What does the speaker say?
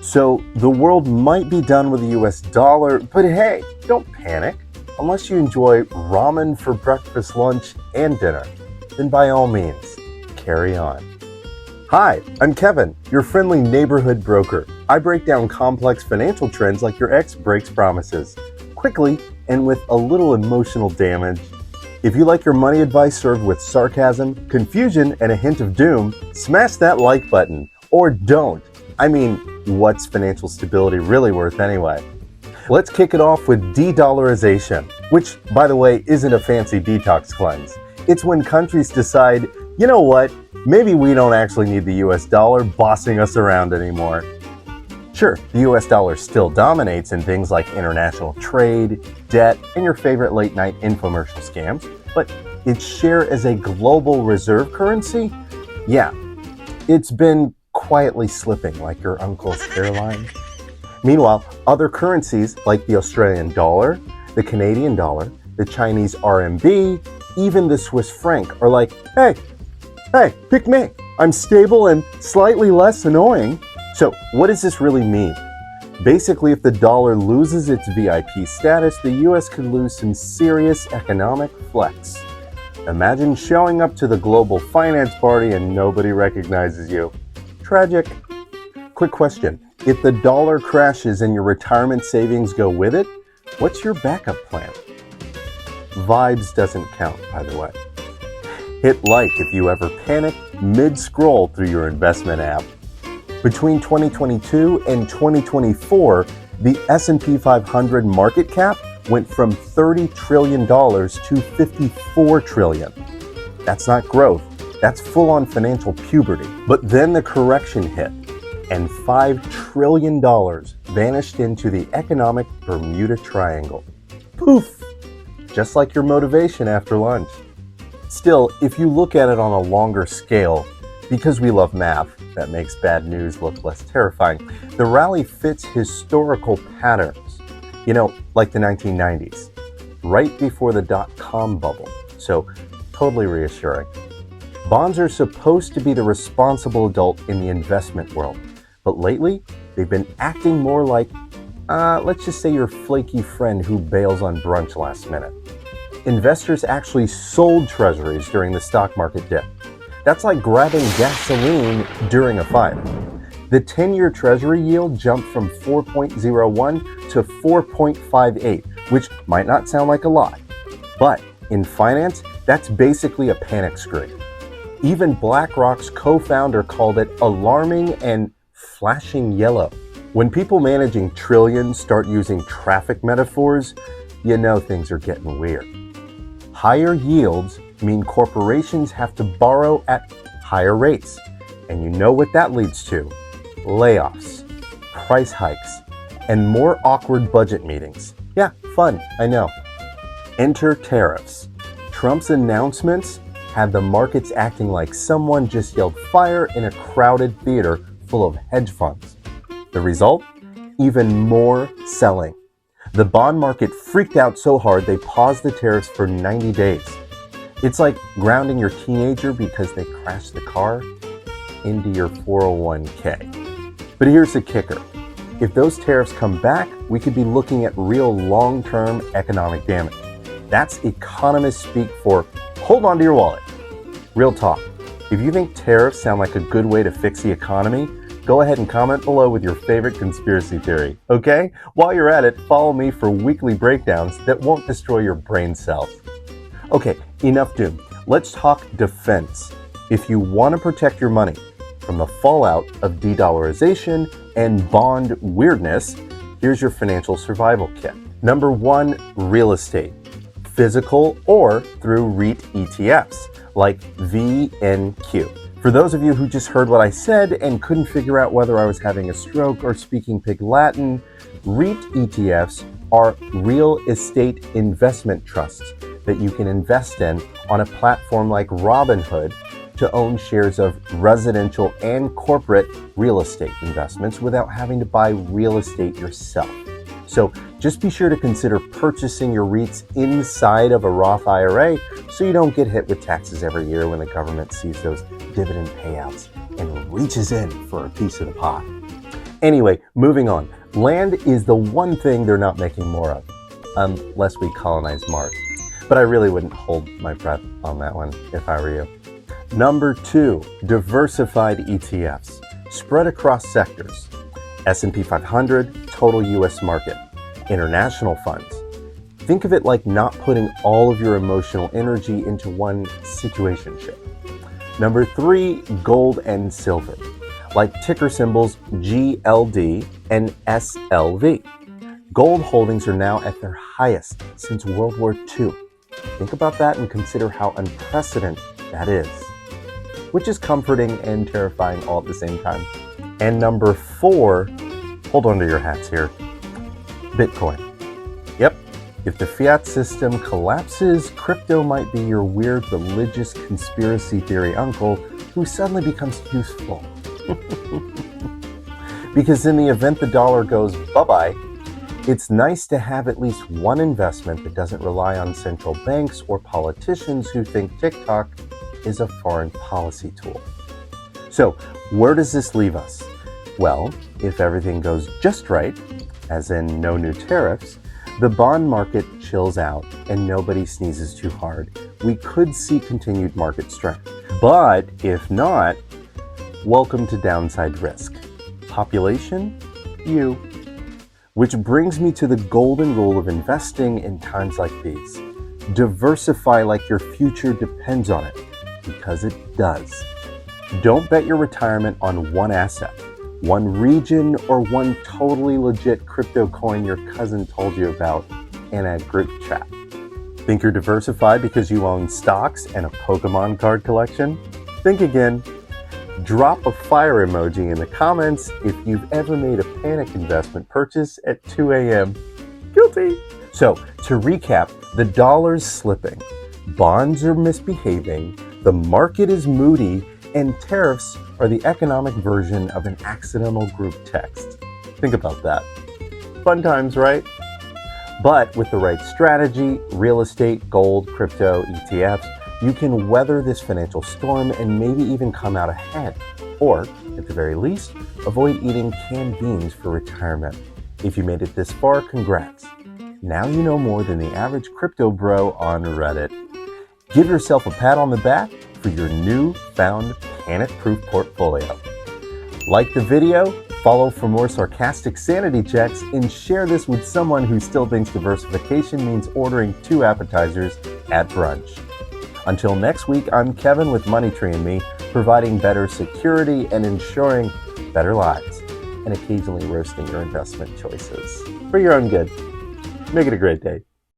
So the world might be done with the US dollar, but hey, don't panic. Unless you enjoy ramen for breakfast, lunch, and dinner, then by all means, carry on. Hi, I'm Kevin, your friendly neighborhood broker. I break down complex financial trends like your ex breaks promises, quickly and with a little emotional damage. If you like your money advice served with sarcasm, confusion, and a hint of doom, smash that like button, or don't. I mean, what's financial stability really worth anyway? Let's kick it off with de-dollarization, which, by the way, isn't a fancy detox cleanse. It's when countries decide, you know what, maybe we don't actually need the US dollar bossing us around anymore. Sure, the US dollar still dominates in things like international trade, debt, and your favorite late-night infomercial scams, but its share as a global reserve currency? Yeah, it's been quietly slipping like your uncle's hairline. Meanwhile, other currencies like the Australian dollar, the Canadian dollar, the Chinese RMB, even the Swiss franc are like, hey, pick me. I'm stable and slightly less annoying. So what does this really mean? Basically, if the dollar loses its VIP status, the US could lose some serious economic flex. Imagine showing up to the global finance party and nobody recognizes you. Tragic. Quick question. If the dollar crashes and your retirement savings go with it, what's your backup plan? Vibes doesn't count, by the way. Hit like if you ever panic mid-scroll through your investment app. Between 2022 and 2024, the S&P 500 market cap went from $30 trillion to $54 trillion. That's not growth, that's full-on financial puberty. But then the correction hit, and $5 trillion vanished into the economic Bermuda Triangle. Poof! Just like your motivation after lunch. Still, if you look at it on a longer scale, because we love math, that makes bad news look less terrifying, the rally fits historical patterns. You know, like the 1990s, right before the dot-com bubble. So, totally reassuring. Bonds are supposed to be the responsible adult in the investment world, but lately, they've been acting more like, let's just say your flaky friend who bails on brunch last minute. Investors actually sold treasuries during the stock market dip. That's like grabbing gasoline during a fire. The 10-year treasury yield jumped from 4.01 to 4.58, which might not sound like a lot, but in finance, that's basically a panic screen. Even BlackRock's co-founder called it alarming and flashing yellow. When people managing trillions start using traffic metaphors, you know things are getting weird. Higher yields mean corporations have to borrow at higher rates. And you know what that leads to? Layoffs, price hikes, and more awkward budget meetings. Yeah, fun, I know. Enter tariffs. Trump's announcements had the markets acting like someone just yelled fire in a crowded theater full of hedge funds. The result? Even more selling. The bond market freaked out so hard they paused the tariffs for 90 days. It's like grounding your teenager because they crashed the car into your 401k. But here's the kicker. If those tariffs come back, we could be looking at real long-term economic damage. That's economists speak for hold on to your wallet. Real talk. If you think tariffs sound like a good way to fix the economy, go ahead and comment below with your favorite conspiracy theory, okay? While you're at it, follow me for weekly breakdowns that won't destroy your brain cells. Okay, enough doom. Let's talk defense. If you want to protect your money from the fallout of de-dollarization and bond weirdness, here's your financial survival kit. Number 1, real estate. Physical or through REIT ETFs, like VNQ. For those of you who just heard what I said and couldn't figure out whether I was having a stroke or speaking pig Latin, REIT ETFs are real estate investment trusts that you can invest in on a platform like Robinhood to own shares of residential and corporate real estate investments without having to buy real estate yourself. So just be sure to consider purchasing your REITs inside of a Roth IRA so you don't get hit with taxes every year when the government sees those dividend payouts and reaches in for a piece of the pie. Anyway, moving on. Land is the one thing they're not making more of, unless we colonize Mars. But I really wouldn't hold my breath on that one if I were you. Number 2, diversified ETFs, spread across sectors. S&P 500, total US market. International funds. Think of it like not putting all of your emotional energy into one situationship. Number 3, gold and silver, like ticker symbols GLD and SLV. Gold holdings are now at their highest since World War II. Think about that and consider how unprecedented that is, which is comforting and terrifying all at the same time. And number 4, hold on to your hats here, Bitcoin. Yep, if the fiat system collapses, crypto might be your weird religious conspiracy theory uncle who suddenly becomes useful. Because in the event the dollar goes bye-bye, it's nice to have at least one investment that doesn't rely on central banks or politicians who think TikTok is a foreign policy tool. So, where does this leave us? Well, if everything goes just right, as in no new tariffs, the bond market chills out and nobody sneezes too hard. We could see continued market strength. But if not, welcome to downside risk. Population, you. Which brings me to the golden rule of investing in times like these. Diversify like your future depends on it, because it does. Don't bet your retirement on one asset, one region, or one totally legit crypto coin your cousin told you about in a group chat. Think you're diversified because you own stocks and a Pokemon card collection? Think again. Drop a fire emoji in the comments if you've ever made a panic investment purchase at 2 a.m. Guilty. So, to recap, the dollar's slipping, bonds are misbehaving, the market is moody, and tariffs are the economic version of an accidental group text. Think about that. Fun times, right? But with the right strategy, real estate, gold, crypto, ETFs, you can weather this financial storm and maybe even come out ahead. Or, at the very least, avoid eating canned beans for retirement. If you made it this far, congrats. Now you know more than the average crypto bro on Reddit. Give yourself a pat on the back for your newfound panic-proof portfolio. Like the video, follow for more sarcastic sanity checks, and share this with someone who still thinks diversification means ordering 2 appetizers at brunch. Until next week, I'm Kevin with MoneyTreeAndMe, providing better security and ensuring better lives, and occasionally roasting your investment choices for your own good. Make it a great day.